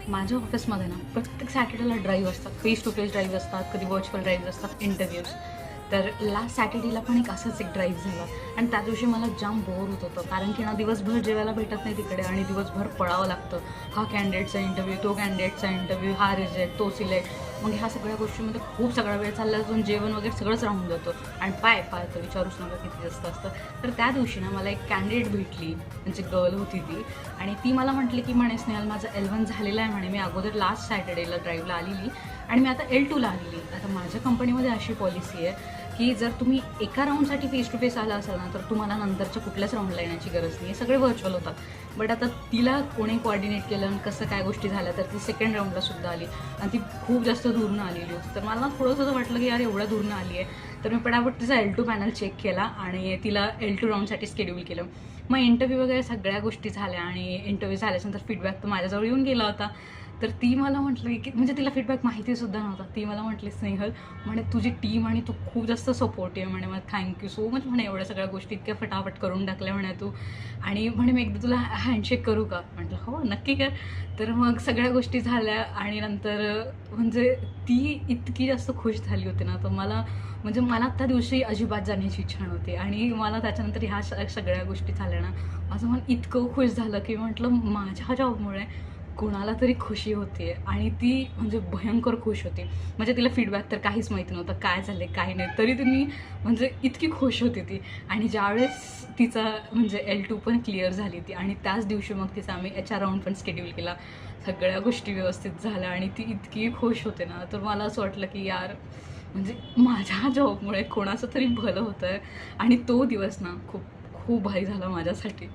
माझ्या ऑफिसमध्ये ना प्रत्येक सॅटर्डेला ड्राईव्ह असतात, फेस टू फेस ड्राईव्ह असतात, कधी व्हर्च्युअल ड्राईव्ह असतात, इंटरव्ह्यूज. तर लास्ट सॅटर्डेला पण एक असंच एक ड्राईव्ह झाला आणि त्या दिवशी मला जाम बोर होत होतं, कारण की ना दिवसभर जेवायला भेटत नाही तिकडे आणि दिवसभर पळावं लागतं. हा कॅन्डिडेटचा इंटरव्ह्यू, तो कॅन्डिडेटचा इंटरव्ह्यू, हा रिजेक्ट, तो सिलेक्ट. मग ह्या सगळ्या गोष्टींमध्ये खूप सगळा वेळ चालला असून जेवण वगैरे सगळंच राहून जातं आणि पाय तर विचारूच नका किती जास्त असतं. तर त्या दिवशी ना मला एक कॅन्डिडेट भेटली, म्हणजे गर्ल होती ती, आणि ती मला म्हटली की म्हणे स्नेहल माझं L1 झालेलं आहे म्हणे, मी अगोदर लास्ट सॅटर्डेला ड्राईव्हला आलेली आणि मी आता L2ला आलेली. आता माझ्या कंपनीमध्ये अशी पॉलिसी आहे की जर तुम्ही एका राऊंडसाठी फेस टू फेस आला असाल ना तर तुम्हाला नंतरच्या कुठल्याच राऊंडला येण्याची गरज नाही आहे, सगळे व्हर्च्युअल होतात. बट आता तिला कोणी कोऑर्डिनेट केलं आणि कसं काय गोष्टी झाल्या तर ती सेकंड राऊंडला सुद्धा आली आणि ती खूप जास्त दूरनं आलेली होती. तर मला थोडंसं वाटलं की यार एवढ्या दूरनं आली आहे, तर मी पटापट तिचा L2 पॅनल चेक केला आणि तिला L2 राऊंडसाठी शेड्यूल केलं. मग इंटरव्ह्यू वगैरे सगळ्या गोष्टी झाल्या आणि इंटरव्ह्यू झाल्यानंतर फीडबॅक तर माझ्याजवळ येऊन गेला होता. तर ती मला म्हटली की म्हणजे तिला फीडबॅक माहितीसुद्धा नव्हता. ती मला म्हटली स्नेहल म्हणे तुझी टीम आणि तू खूप जास्त सपोर्टिव्ह म्हणे, मग थँक्यू सो मच म्हणे, एवढ्या सगळ्या गोष्टी इतक्या फटाफट करून टाकल्या म्हणे तू. आणि म्हणे मी एकदा तुला हँडशेक करू का? म्हटलं हो नक्की कर. तर मग सगळ्या गोष्टी झाल्या आणि नंतर म्हणजे ती इतकी जास्त खुश झाली होती ना, तर मला म्हणजे मला त्या दिवशी अजिबात जाण्याची इच्छा नव्हती आणि मला त्याच्यानंतर ह्या सगळ्या गोष्टी झाल्या ना, माझं मन इतकं खुश झालं की म्हटलं माझ्या जॉबमुळे कोणाला तरी खुशी होते आणि ती म्हणजे भयंकर खुश होती. म्हणजे तिला फीडबॅक तर काहीच माहिती नव्हतं काय झालं काय नाही, तरी तिने म्हणजे इतकी खुश होती ती. आणि ज्यावेळेस तिचा म्हणजे L2 पण क्लिअर झाली ती आणि त्याच दिवशी मग तिचा आम्ही HR राऊंड पण शेड्यूल केला. सगळ्या गोष्टी व्यवस्थित झाल्या आणि ती इतकी खुश होते ना, तर मला असं वाटलं की यार म्हणजे माझ्या जॉबमुळे कोणाचं तरी भलं होतं आहे आणि तो दिवस ना खूप खूप भारी झाला माझ्यासाठी.